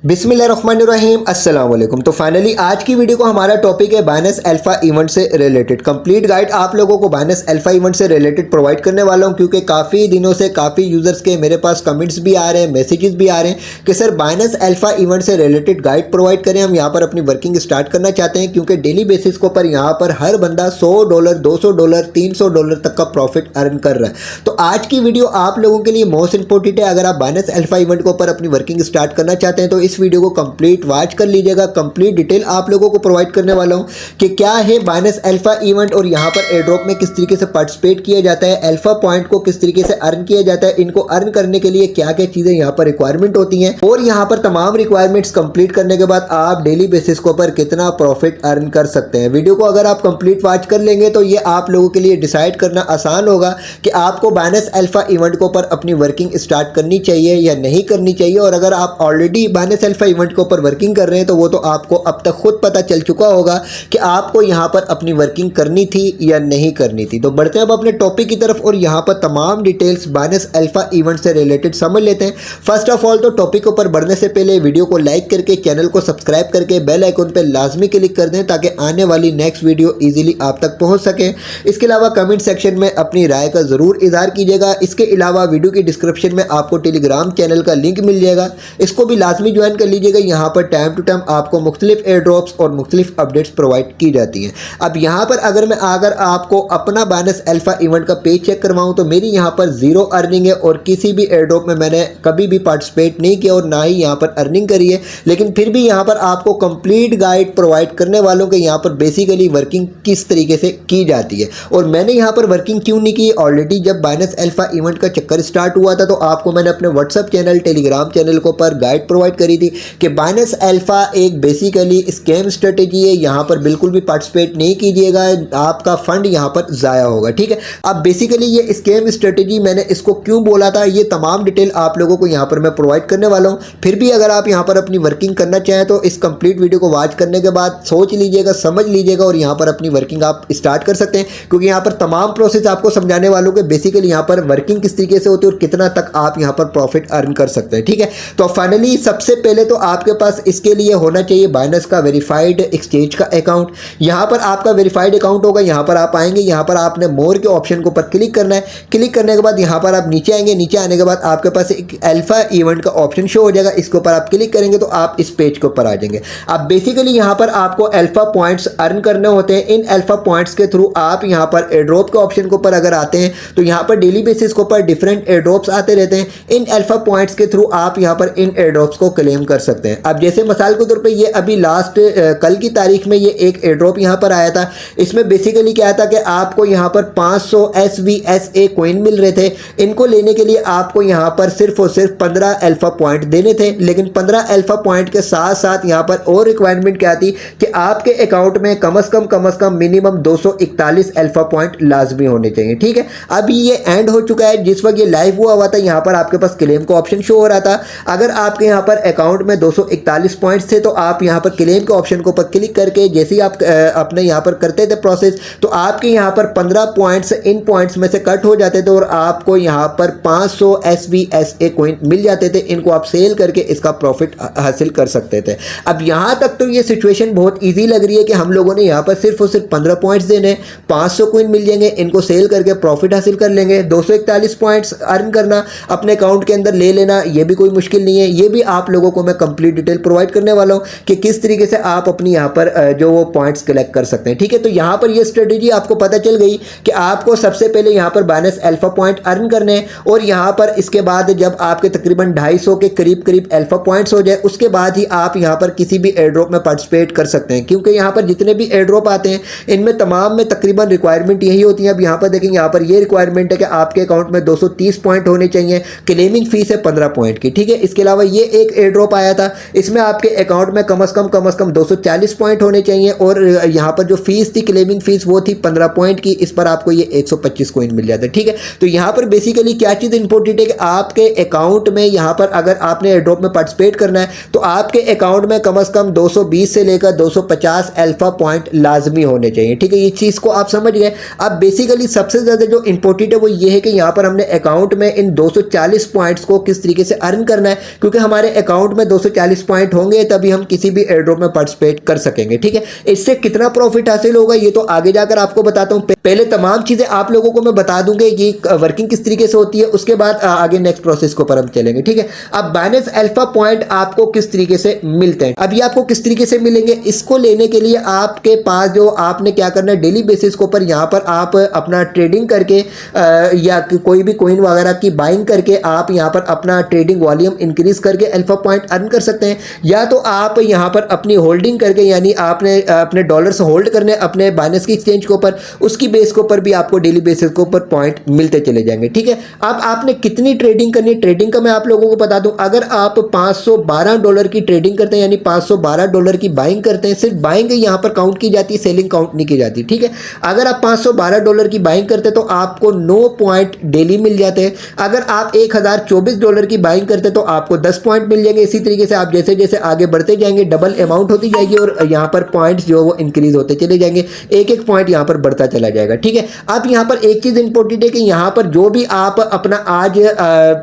बिस्मिल्लाहिर्रहमानिर्रहीम अस्सलाम वालेकुम। तो फाइनली आज की वीडियो को हमारा टॉपिक है बाइनेंस अल्फा इवेंट से रिलेटेड। कंप्लीट गाइड आप लोगों को बाइनेंस अल्फा इवेंट से रिलेटेड प्रोवाइड करने वाला हूं, क्योंकि काफ़ी दिनों से काफ़ी यूजर्स के मेरे पास कमेंट्स भी आ रहे हैं, मैसेजेस भी आ रहे हैं कि सर बाइनेंस अल्फा इवेंट से रिलेटेड गाइड प्रोवाइड करें। हम यहाँ पर अपनी वर्किंग स्टार्ट करना चाहते हैं, क्योंकि डेली बेसिस के ऊपर यहाँ पर हर बंदा $100, $200, $300 तक का प्रॉफिट अर्न कर रहा है। तो आज की वीडियो आप लोगों के लिए मोस्ट इंपॉर्टेंट है। अगर आप बाइनेंस अल्फा इवेंट के ऊपर अपनी वर्किंग स्टार्ट करना चाहते हैं तो इस वीडियो को कंप्लीट वॉच कर लीजिएगा। कंप्लीट डिटेल आप लोगों को प्रोवाइड करने वाला हूं कि क्या है बाइनेंस अल्फा इवेंट और यहां पर एयर ड्रॉप में किस तरीके से पार्टिसिपेट किया जाता है, अल्फा पॉइंट को किस तरीके से अर्न किया जाता है, इनको अर्न करने के लिए क्या क्या चीजें यहां पर रिक्वायरमेंट होती हैं, और यहां पर तमाम रिक्वायरमेंट्स कंप्लीट करने के बाद आप डेली बेसिस के ऊपर कितना प्रॉफिट अर्न कर सकते हैं। वीडियो को अगर आप कंप्लीट वॉच कर लेंगे तो ये आप लोगों के लिए डिसाइड करना आसान होगा कि आपको बाइनेंस अल्फा इवेंट के ऊपर अपनी वर्किंग स्टार्ट करनी चाहिए या नहीं करनी चाहिए। और अगर आप ऑलरेडी बाइनेंस अल्फा इवेंट के ऊपर वर्किंग कर रहे हैं तो वो तो आपको अब तक खुद पता चल चुका होगा कि आपको यहां पर अपनी वर्किंग करनी थी या नहीं करनी थी। तो बढ़ते हैं अब अपने टॉपिक की तरफ और यहां पर तमाम डिटेल्स बाइनेंस अल्फा इवेंट से रिलेटेड समझ लेते हैं। फर्स्ट ऑफ ऑल तो टॉपिक के ऊपर बढ़ने से पहले वीडियो को लाइक करके चैनल को सब्सक्राइब करके बेल आइकन पर लाजमी क्लिक कर दें ताकि आने वाली नेक्स्ट वीडियो इजीली आप तक पहुंच सके। इसके अलावा कमेंट सेक्शन में अपनी राय का जरूर इजहार कीजिएगा। इसके अलावा वीडियो की डिस्क्रिप्शन में आपको टेलीग्राम चैनल का लिंक मिल जाएगा, इसको भी लाजमी ज्वाइन कर लीजिएगा। यहाँ पर टाइम टू टाइम आपको मुख्तलिफ एयर ड्रॉप्स और मुख्तलिफ अपडेट्स प्रोवाइड की जाती हैं। अब यहाँ पर अगर आपको अपना बाइनेंस अल्फा इवेंट का पेज चेक करवाऊँ तो मेरी यहाँ पर जीरो अर्निंग है और किसी भी एयर ड्रॉप में मैंने कभी भी पार्टिसिपेट नहीं किया और ना ही यहाँ पर अर्निंग करी है। लेकिन फिर भी यहाँ पर आपको कंप्लीट गाइड प्रोवाइड करने वालों के यहाँ पर बेसिकली वर्किंग किस तरीके से की जाती है और मैंने यहाँ पर वर्किंग क्यों नहीं की। ऑलरेडी जब बाइनेंस अल्फा इवेंट का चक्कर स्टार्ट हुआ था तो आपको मैंने अपने व्हाट्सएप चैनल टेलीग्राम चैनल के ऊपर गाइड प्रोवाइड करी थी कि बाइनेंस अल्फा एक बेसिकली स्कैम स्ट्रेटेजी है, यहाँ पर बिल्कुल भी पार्टिसिपेट नहीं कीजिएगा, आपका फंड यहाँ पर ज़ाया होगा। ठीक है, अब बेसिकली ये स्कैम स्ट्रेटेजी मैंने इसको क्यों बोला था ये तमाम डिटेल आप लोगों को यहाँ पर मैं प्रोवाइड करने वाला हूँ। फिर भी अगर आप यहाँ पर अपनी वर्किंग करना चाहें तो इस कंप्लीट वीडियो को वॉच करने के बाद सोच लीजिएगा, समझ लीजिएगा और यहाँ पर अपनी वर्किंग आप स्टार्ट कर सकते हैं, क्योंकि यहाँ पर तमाम प्रोसेस आपको समझाने वालों के बेसिकली यहाँ पर वर्किंग किस तरीके से होती है और कितना तक आप यहाँ पर प्रॉफिट अर्न कर सकते हैं। ठीक है, तो फाइनली सबसे पहले तो आपके पास इसके लिए होना चाहिए बाइनेंस का वेरीफाइड एक्सचेंज का अकाउंट। यहाँ पर आपका वेरीफाइड अकाउंट होगा, यहाँ पर आप आएंगे, यहाँ पर आपने मोर के ऑप्शन के ऊपर क्लिक करना है। क्लिक करने के बाद यहाँ पर आप नीचे आएंगे, नीचे आने के बाद आपके पास एक अल्फा इवेंट का ऑप्शन शो हो जाएगा, इसके ऊपर आप क्लिक करेंगे तो आप इस पेज के ऊपर आ जाएंगे। अब बेसिकली यहाँ पर आपको अल्फा पॉइंट्स अर्न करने होते हैं। इन अल्फा पॉइंट्स के थ्रू आप यहाँ पर एयर ड्रॉप के ऑप्शन के ऊपर अगर आते हैं तो यहाँ पर डेली बेसिस के ऊपर डिफरेंट एयर ड्रॉप्स आते रहते हैं। इन अल्फा पॉइंट्स के थ्रू आप यहाँ पर इन एयर ड्रॉप्स को क्लेम कर सकते हैं। अब जैसे मिसाल के तौर पे ये अभी लास्ट कल की तारीख में ये एक एयर ड्रॉप यहाँ पर आया था। इसमें बेसिकली क्या था कि आपको यहाँ पर 500 SVSA कॉइन मिल रहे थे। इनको लेने के लिए आपको यहाँ पर सिर्फ और सिर्फ 15 अल्फा पॉइंट देने थे। लेकिन 15 अल्फा पॉइंट के साथ साथ यहाँ पर और रिक्वायरमेंट क्या थी कि आपके अकाउंट में कम से कम मिनिमम 241 अल्फा पॉइंट लाजमी होने चाहिए। ठीक है, अभी ये एंड हो चुका है। जिस वक्त ये लाइव हुआ था यहाँ पर आपके पास क्लेम का ऑप्शन शो हो रहा था। अगर आपके यहाँ पर अकाउंट में 241 पॉइंट्स थे तो आप यहाँ पर क्लेम के ऑप्शन के ऊपर क्लिक करके जैसे ही आप अपने यहाँ पर करते थे प्रोसेस तो आपके यहाँ पर 15 पॉइंट्स इन पॉइंट्स में से कट हो जाते थे और आपको यहाँ पर 500 SVSA कॉइन मिल जाते थे। इनको आप सेल करके इसका प्रॉफिट हासिल कर सकते थे। अब यहाँ तक तो ये सिचुएशन बहुत ईजी लग रही है कि हम लोगों ने यहाँ पर सिर्फ और सिर्फ 15 पॉइंट्स देने, 500 कॉइन मिल जाएंगे, इनको सेल करके प्रॉफिट हासिल कर लेंगे। 241 पॉइंट्स अर्न करना अपने अकाउंट के अंदर ले लेना, ये भी कोई मुश्किल नहीं है। ये भी आप लोगों को मैं कंप्लीट डिटेल प्रोवाइड करने वाला हूँ कि किस तरीके से आप अपनी यहाँ पर जो वो पॉइंट्स कलेक्ट कर सकते हैं। ठीक है, तो यहाँ पर ये स्ट्रेटेजी आपको पता चल गई कि आपको सबसे पहले यहाँ पर बाइनेंस अल्फा पॉइंट अर्न करने हैं और यहाँ पर इसके बाद जब आपके तकरीबन 250 के करीब अल्फा पॉइंट्स हो जाए उसके बाद ही आप यहाँ पर किसी भी एयर ड्रॉप में पार्टिसिपेट कर सकते हैं, क्योंकि यहाँ पर जितने भी एयर ड्रॉप आते हैं इनमें तमाम में तकरीबन रिक्वायरमेंट यही होती है। अब यहाँ पर देखेंगे, यहाँ पर ये रिक्वायरमेंट है कि आपके अकाउंट में 230 पॉइंट होने चाहिए, क्लेमिंग फीस है 15 पॉइंट की। ठीक है, इसके अलावा ये एक एयर ड्रॉप आया था, इसमें आपके अकाउंट में कम से कम 240 पॉइंट होने चाहिए और यहाँ पर जो फीस थी क्लेमिंग फीस वो थी 15 पॉइंट की। इस पर आपको ये 125 कॉइन मिल जाता है। ठीक है, तो यहाँ पर बेसिकली क्या चीज़ इंपॉर्टेंट है कि आपके अकाउंट में यहाँ पर अगर आपने एयर ड्रॉप में पार्टिसिपेट करना है तो आपके अकाउंट में कम से कम 220 से लेकर 250 अल्फा पॉइंट लाजमी होने चाहिए। ठीक है, ये चीज़ को आप समझ गए। अब बेसिकली सबसे ज़्यादा जो इंपॉर्टेंट है वो ये है कि यहाँ पर हमने अकाउंट में इन 240 पॉइंट्स को किस तरीके से अर्न करना है, क्योंकि हमारे अकाउंट अकाउंट में 240 पॉइंट होंगे तभी हम किसी भी एयर ड्रॉप में पार्टिसिपेट कर सकेंगे। ठीक है, इससे कितना प्रॉफिट हासिल होगा ये तो आगे जाकर आपको बताता हूँ। पहले तमाम चीजें आप लोगों को मैं बता दूंगा कि वर्किंग किस तरीके से होती है, उसके बाद आगे नेक्स्ट प्रोसेस के ऊपर हम चलेंगे। ठीक है, अब बाइनेंस अल्फा पॉइंट आपको किस तरीके से मिलते हैं, अब ये आपको किस तरीके से मिलेंगे, इसको लेने के लिए आपके पास जो आपने क्या करना है, डेली बेसिस के ऊपर यहाँ पर आप अपना ट्रेडिंग करके या कोई भी कोइन वगैरह की बाइंग करके आप यहाँ पर अपना ट्रेडिंग वॉल्यूम इंक्रीज करके अल्फा पॉइंट अर्न कर सकते हैं। या तो आप यहाँ पर अपनी होल्डिंग करके, यानी आपने अपने डॉलर्स होल्ड करने अपने बाइनेंस की एक्सचेंज के ऊपर, उसकी बेस के ऊपर भी आपको डेली बेसिस के ऊपर पॉइंट मिलते चले जाएंगे। ठीक है, अब आपने कितनी ट्रेडिंग करनी है, ट्रेडिंग का मैं आप लोगों को बता दूं, अगर आप $512 की ट्रेडिंग करते हैं, यानी $512 की बाइंग करते हैं, सिर्फ बाइंग यहाँ पर काउंट की जाती है, सेलिंग काउंट नहीं की जाती। ठीक है, अगर आप $512 की बाइंग करते हैं तो आपको 9 पॉइंट डेली मिल जाते हैं। अगर आप $1024 की बाइंग करते हैं तो आपको 10 पॉइंट मिल जाएंगे। इसी तरीके से आप जैसे जैसे आगे बढ़ते जाएंगे डबल अमाउंट होती जाएगी और यहाँ पर पॉइंट्स जो वो इंक्रीज होते चले जाएंगे, एक एक पॉइंट यहाँ पर बढ़ता चला जाएगा। ठीक है, अब यहाँ पर एक चीज इंपॉर्टेंट है कि यहाँ पर जो भी आप अपना आज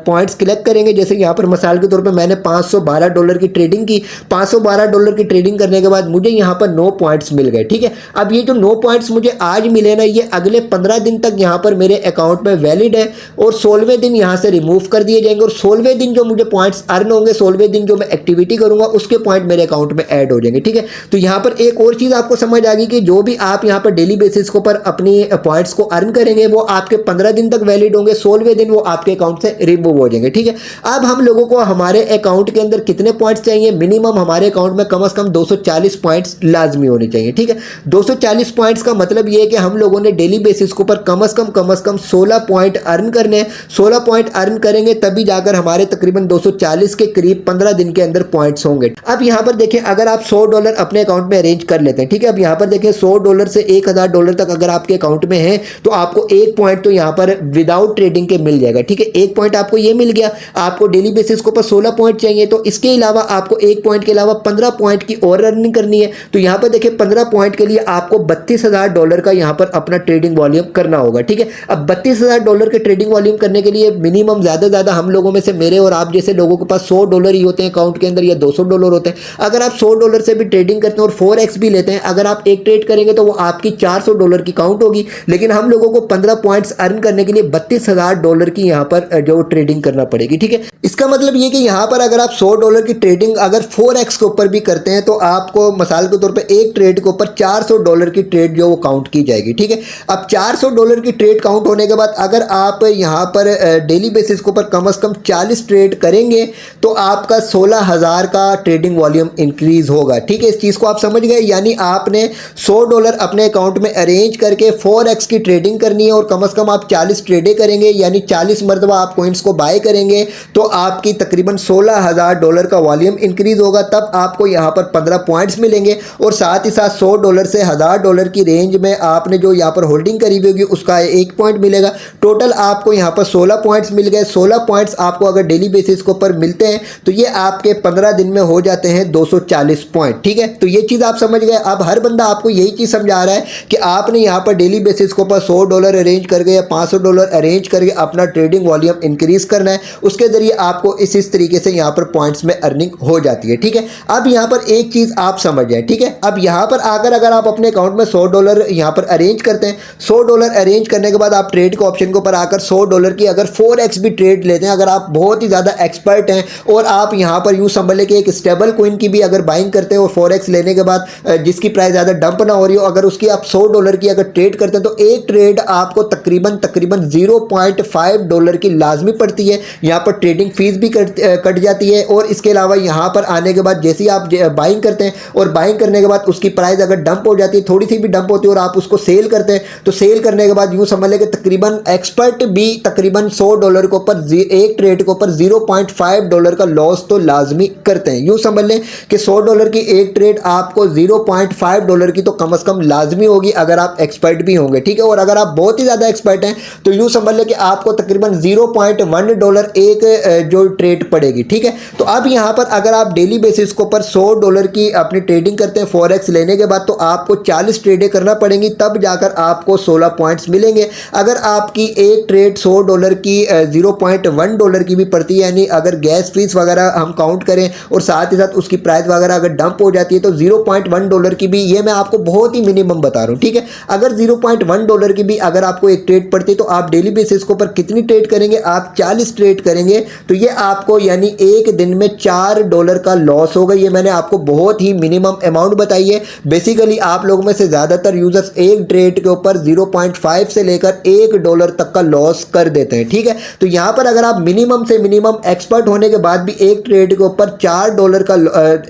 पॉइंट्स कलेक्ट करेंगे, जैसे यहाँ पर मिसाल के तौर पे मैंने $512 की ट्रेडिंग की, $512 की ट्रेडिंग करने के बाद मुझे यहाँ पर 9 पॉइंट्स मिल गए। ठीक है, अब ये जो 9 पॉइंट्स मुझे आज मिले ना, ये अगले 15 दिन तक यहाँ पर मेरे अकाउंट में वैलिड है और 16वें दिन यहाँ से रिमूव कर दिए जाएंगे और 16वें दिन जो मुझे पॉइंट्स अर्न होंगे, 16वें दिन जो मैं एक्टिविटी करूंगा उसके पॉइंट मेरे अकाउंट में ऐड हो जाएंगे। ठीक है, तो यहाँ पर एक और चीज आपको समझ आ गई कि जो भी आप यहाँ पर डेली बेसिस के ऊपर अपनी पॉइंट्स को अर्न करेंगे वो आपके 15 दिन तक वैलिड होंगे, 16वें दिन वो आपके अकाउंट से रिमूव हो जाएंगे। ठीक है, अब हम लोगों को हमारे अकाउंट के अंदर कितने पॉइंट्स चाहिए, मिनिमम हमारे अकाउंट में कम से कम 240 पॉइंट्स लाजमी होने चाहिए। ठीक है, 240 पॉइंट्स का मतलब ये है कि हम लोगों ने डेली बेसिस के ऊपर कम से कम 16 पॉइंट अर्न करने हैं। 16 पॉइंट अर्न करेंगे तभी जाकर हमारे तकरीबन 240 के करीब 15 दिन के अंदर पॉइंट्स होंगे। अब यहाँ पर देखें, अगर आप $100 अपने अकाउंट में अरेंज कर लेते हैं, ठीक है, अब यहाँ पर देखें $100 से $1000 तक अगर आपके अकाउंट में है तो आपको एक पॉइंट तो यहाँ पर विदाउट ट्रेडिंग के मिल जाएगा। ठीक है, एक पॉइंट आपको ये मिल गया, आपको डेली बेसिस के ऊपर 16 पॉइंट चाहिए तो इसके अलावा आपको एक पॉइंट के अलावा 15 पॉइंट की और अर्निंग करनी है। तो यहाँ पर देखिए 15 पॉइंट के लिए आपको $32,000 का यहाँ पर अपना ट्रेडिंग वॉल्यूम करना होगा। ठीक है, अब $32,000 के ट्रेडिंग वॉल्यूम करने के लिए मिनिमम ज्यादा हम लोगों में से, मेरे और आप जैसे लोगों के पास $100 ही होते हैं अकाउंट के अंदर या $200 होते हैं। अगर आप $100 से भी ट्रेडिंग करते हैं और 4x भी लेते हैं, अगर आप एक ट्रेड करेंगे तो वो आपकी $400 की काउंट होगी। लेकिन हम लोगों को 15 पॉइंट्स अर्न करने के लिए $32,000 की यहाँ पर जो ट्रेडिंग करना पड़ेगी। ठीक है, इसका मतलब ये कि यहाँ पर अगर आप $100 की ट्रेडिंग अगर 4x के ऊपर भी करते हैं तो आपको मिसाल के तौर पे एक ट्रेड के ऊपर $400 की ट्रेड जो वो काउंट की जाएगी। ठीक है, अब $400 की ट्रेड काउंट होने के बाद अगर आप यहाँ पर डेली बेसिस के ऊपर कम से कम 40 ट्रेड करेंगे तो आपका 16,000 का ट्रेडिंग वॉल्यूम इंक्रीज होगा। ठीक है, इस चीज़ को आप समझ गए, यानी आपने $100 अपने अकाउंट में अरेंज करके 4x की ट्रेडिंग करनी है और कम से कम आप 40 ट्रेडें करेंगे, यानी 40 मरतबा आप कॉइन्स को बाय करेंगे तो आपकी तकरीबन $16,000 का वॉल्यूम इंक्रीज होगा। तब आपको यहाँ पर 15 पॉइंट्स मिलेंगे और साथ ही साथ $100 से $1000 की रेंज में आपने जो यहाँ पर होल्डिंग करी हुई होगी उसका एक पॉइंट मिलेगा। टोटल आपको यहाँ पर 16 पॉइंट्स मिल गए। 16 पॉइंट्स आपको अगर डेली बेसिस के ऊपर मिलते हैं तो ये आपके 15 दिन में हो जाते हैं 240 पॉइंट। ठीक है, तो ये चीज़ आप समझ गए। अब हर बंदा आपको यही चीज़ समझा रहा है कि आपने यहाँ पर डेली बेसिस के ऊपर $100 अरेंज करके या $500 अरेंज करके अपना ट्रेडिंग वॉल्यूम इंक्रीज करना है, उसके जरिए आपको इस तरीके से यहाँ पर पॉइंट्स में अर्निंग हो जाती है। ठीक है, अब यहाँ पर एक चीज़ आप समझ जाए। ठीक है, अब यहाँ पर आकर अगर आप अपने अकाउंट में $100 यहाँ पर अरेंज करते हैं, $100 अरेंज करने के बाद आप ट्रेड के ऑप्शन के ऊपर आकर $100 की अगर 4x भी ट्रेड लेते हैं, अगर आप बहुत ही ज़्यादा एक्सपर्ट हैं और आप यहाँ पर यूँ समझ लें कि एक स्टेबल कॉइन की भी अगर बाइंग करते हैं और 4x लेने के बाद जिसकी प्राइस ज़्यादा डंप ना हो रही हो, अगर उसकी आप $100 की अगर ट्रेड करते हैं तो एक ट्रेड आपको तकरीबन $0.5 की लाजमी पड़ती है। यहाँ पर ट्रेडिंग फीस भी कट जाती है और इसके अलावा यहाँ पर आने के बाद जैसे ही आप बाइंग करते हैं और बाइंग करने के बाद उसकी प्राइस अगर डंप हो जाती है, थोड़ी सी भी डंप होती है और आप उसको सेल करते हैं तो सेल करने के बाद यूँ समझ लें कि तकरीबन एक्सपर्ट भी तकरीबन $100 के ऊपर एक ट्रेड के ऊपर $0.5 का लॉस तो लाजमी करते हैं। यूँ समझ लें कि $100 की एक ट्रेड आपको $0.5 की तो कम से कम लाजमी होगी अगर आप एक्सपर्ट भी होंगे। ठीक है, और अगर आप बहुत ही ज़्यादा एक्सपर्ट हैं तो यूँ समझ लें कि आपको तकरीबन $0.1 एक जो ट्रेड पड़ेगी। ठीक है, तो अब यहाँ पर अगर आप डेली बेसिस के ऊपर $100 की अपनी ट्रेडिंग करते हैं 4x लेने के बाद तो आपको 40 ट्रेडें करना पड़ेंगी, तब जाकर आपको 16 पॉइंट्स मिलेंगे। अगर आपकी एक ट्रेड $100 की $0.1 की भी पड़ती है, यानी अगर गैस फीस वगैरह हम काउंट करें और साथ ही साथ उसकी प्राइस वगैरह अगर डंप हो जाती है तो $0.1 की भी, ये मैं आपको बहुत ही मिनिमम बता रहा हूँ, ठीक है। अगर $0.1 की भी अगर आपको एक ट्रेड पड़ती है तो आप डेली बेसिस के ऊपर कितनी ट्रेड करेंगे, आप 40 ट्रेड करेंगे तो ये आपको यानी एक दिन में $4 का लॉस होगा। ये मैंने आपको बहुत ही मिनिमम अमाउंट बताई है। बेसिकली आप लोगों में से ज़्यादातर यूजर्स एक ट्रेड के ऊपर 0.5 से लेकर $1 तक का लॉस कर देते हैं, ठीक है। तो यहाँ पर अगर आप मिनिमम से मिनिमम एक्सपर्ट होने के बाद भी एक ट्रेड के ऊपर $4 का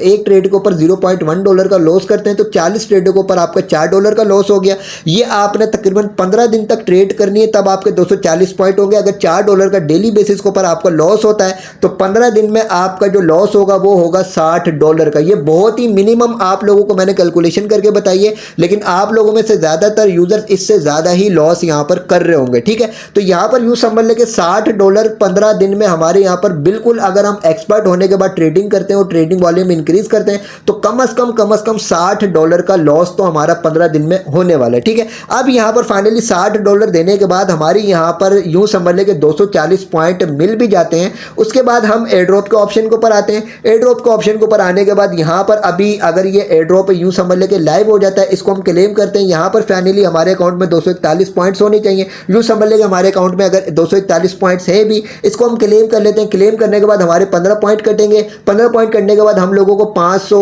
एक ट्रेड के ऊपर $0.1 का लॉस करते हैं तो 40 ट्रेडों के ऊपर आपका $4 का लॉस हो गया। ये आपने तकरीबन 15 दिन तक ट्रेड करनी है तब आपके 240 पॉइंट होंगे। अगर $4 का डेली बेसिस के ऊपर आपका लॉस होता है तो 15 दिन में आपका जो लॉस होगा वो होगा $60 का। ये बहुत ही मिनिमम आप लोगों को मैंने कैलकुलेशन करके बताई है, लेकिन आप लोगों में से ज़्यादातर यूजर्स इससे ज़्यादा ही लॉस यहाँ पर कर रहे होंगे, ठीक है। तो यहाँ पर यूँ समझ लें कि $60 15 दिन में हमारे यहाँ पर बिल्कुल, अगर हम एक्सपर्ट होने के बाद ट्रेडिंग करते हैं और ट्रेडिंग वॉल्यूम इंक्रीज करते हैं तो कम से कम $60 का लॉस तो हमारा 15 दिन में होने वाला है, ठीक है। अब यहाँ पर फाइनली $60 देने के बाद हमारी यहाँ पर यूं समझ लें कि 240 पॉइंट मिल भी जाते हैं। उसके बाद हम एयर ड्रॉप के ऑप्शन के ऊपर आते हैं। एयर ड्रॉप के ऑप्शन के ऊपर आने के बाद यहाँ पर अभी अगर ये एयर ड्रॉप यूं समझ लें कि लाइव हो जाता है, इसको हम क्लेम करते हैं। यहाँ पर फाइनली हमारे अकाउंट में 241 पॉइंट्स होने चाहिए। यूं समझ लें कि हमारे अकाउंट में अगर 241 पॉइंट्स है भी, इसको हम क्लेम कर लेते हैं। क्लेम करने के बाद हमारे 15 पॉइंट कटेंगे। 15 पॉइंट कटने के बाद हम लोगों को 500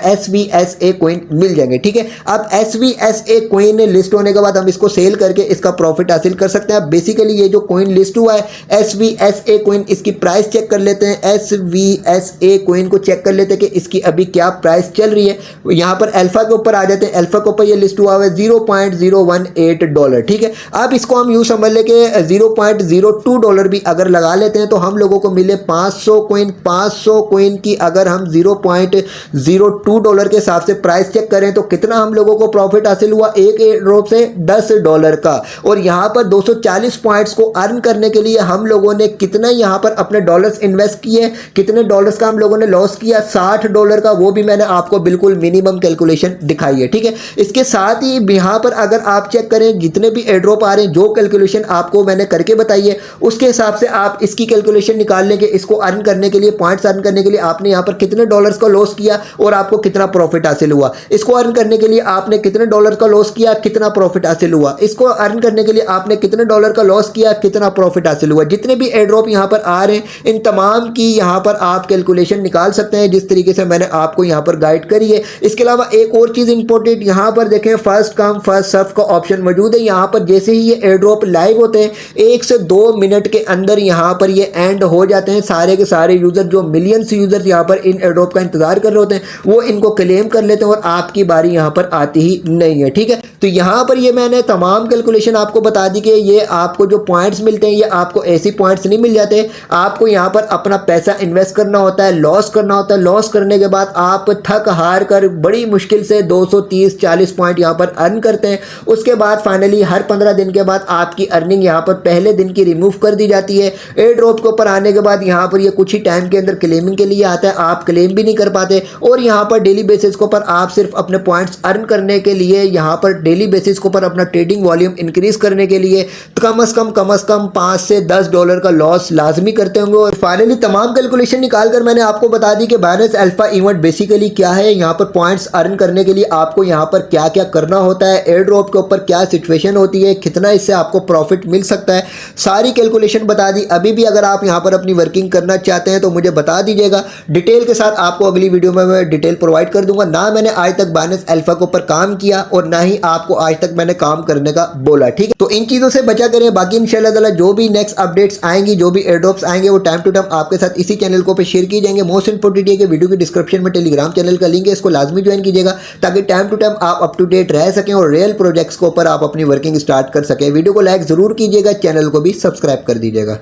SVSA कॉइन मिल जाएंगे, ठीक है। अब SVSA कॉइन लिस्ट होने के बाद हम इसको सेल करके इसका प्रॉफिट हासिल कर सकते हैं। अब बेसिकली ये जो कॉइन लिस्ट हुआ है SVSA कॉइन, इसकी प्राइस चेक कर लेते हैं। SVSA कॉइन को चेक कर लेते हैं कि इसकी अभी क्या प्राइस चल रही है। यहाँ पर अल्फा के ऊपर आ जाते हैं। अल्फा के ऊपर ये लिस्ट हुआ है $0.018, ठीक है। अब इसको हम यूँ समझ लें कि $0.02 भी अगर लगा लेते हैं तो हम लोगों को मिले 500 कॉइन। 500 कॉइन की अगर हम $0.02 के हिसाब से प्राइस चेक करें तो कितना हम लोगों को प्रॉफिट हासिल हुआ, एक ड्रॉप से $10 का। और यहाँ पर 240 पॉइंट्स को अर्न करने के लिए हम लोगों ने कितना यहाँ पर अपने डॉलर्स इन्वेस्ट किए, कितने डॉलर्स का हम लोगों ने लॉस किया, $60 का। वो भी मैंने आपको बिल्कुल मिनिमम कैलकुलेशन दिखाई है, ठीक है। इसके साथ ही यहाँ पर अगर आप चेक करें जितने भी एयर ड्रॉप आ रहे हैं, जो कैलकुलेशन आपको मैंने करके बताई है उसके हिसाब से आप इसकी कैलकुलेशन निकाल लें कि इसको अर्न करने के लिए, पॉइंट्स अर्न करने के लिए आपने यहाँ पर कितने डॉलर्स का लॉस किया और आपको कितना प्रॉफिट हासिल हुआ। इसको अर्न करने के लिए आपने कितने डॉलर का लॉस किया, कितना प्रॉफिट हासिल हुआ। इसको अर्न करने के लिए आपने कितने डॉलर का लॉस किया, कितना प्रॉफिट हासिल हुआ। जितने भी एयर ड्रॉप यहाँ पर आ रहे हैं इन तमाम की यहाँ पर आप कैलकुलेशन निकाल सकते हैं जिस तरीके से मैंने आपको यहाँ पर गाइड करी है। इसके अलावा एक और चीज़ इंपॉर्टेंट, यहाँ पर देखें फर्स्ट कम फर्स्ट सर्व का ऑप्शन मौजूद है। यहाँ पर जैसे ही ये एयर ड्रॉप लाइव होते हैं 1 से 2 मिनट के अंदर यहाँ पर ये एंड हो जाते हैं। सारे के सारे यूजर, जो मिलियंस यूजर्स यहाँ पर इन एयर ड्रॉप का इंतजार कर रहे होते हैं, वो इनको क्लेम कर लेते हैं और आपकी बारी यहाँ पर आती ही नहीं है, ठीक है। तो यहाँ पर ये मैंने तमाम कैलकुलेशन आपको बता दी कि ये आपको जो पॉइंट्स मिलते हैं ये आपको ऐसी पॉइंट्स नहीं मिल जाते। आपको यहाँ पर अपना पैसा इन्वेस्ट करना होता है, लॉस करना होता है। लॉस करने के बाद आप थक हार कर बड़ी मुश्किल से 230-40 पॉइंट यहाँ पर अर्न करते हैं। उसके बाद फाइनली हर 15 दिन के बाद आपकी अर्निंग यहाँ पर पहले दिन की रिमूव कर दी जाती है। एयर ड्रॉप के ऊपर आने के बाद यहाँ पर ये कुछ ही टाइम के अंदर क्लेमिंग के लिए आता है, आप क्लेम भी नहीं कर पाते। और यहाँ पर डेली बेसिस के ऊपर आप सिर्फ अपने पॉइंट्स अर्न करने के लिए, यहाँ पर डेली बेसिस के ऊपर अपना ट्रेडिंग वॉल्यूम इंक्रीज करने के लिए कम से कम $5 से $10 का लॉस लाजमी करते होंगे। और फाइनली तमाम कैलकुलेशन निकाल कर मैंने आपको बता दी कि बाइनेंस अल्फा इवेंट बेसिकली क्या है, यहाँ पर पॉइंट्स अर्न करने के लिए आपको यहाँ पर क्या क्या करना होता है, एयर ड्रॉप के ऊपर क्या सिचुएशन होती है, कितना इससे आपको प्रॉफिट मिल सकता है, सारी कैलकुलेशन बता दी। अभी भी अगर आप यहाँ पर अपनी वर्किंग करना चाहते हैं तो मुझे बता दीजिएगा, डिटेल के साथ आपको अगली वीडियो में मैं डिटेल प्रोवाइड कर दूंगा। ना मैंने आज तक बाइनेंस अल्फा के ऊपर काम किया और ना ही आपको आज तक मैंने काम करने का बोला, ठीक है। तो इन चीज़ों से बचा करें। बाकी इंशाल्लाह ताला जो भी नेक्स्ट अपडेट्स आएंगी, जो भी एयर ड्रॉप्स आएंगे वो टाइम टू टाइम आपके साथ इसी चैनल को पे शेयर किए जाएंगे। मोस्ट इंपोर्टेंट है कि वीडियो की डिस्क्रिप्शन में टेलीग्राम चैनल का लिंक है, इसको लाजमी ज्वाइन कीजिएगा ताकि टाइम टू टाइम आप अप टू डेट रह सकें और रियल प्रोजेक्ट्स के ऊपर आप अपनी वर्किंग स्टार्ट कर सकें। वीडियो को लाइक ज़रूर कीजिएगा, चैनल को भी सब्सक्राइब कर दीजिएगा।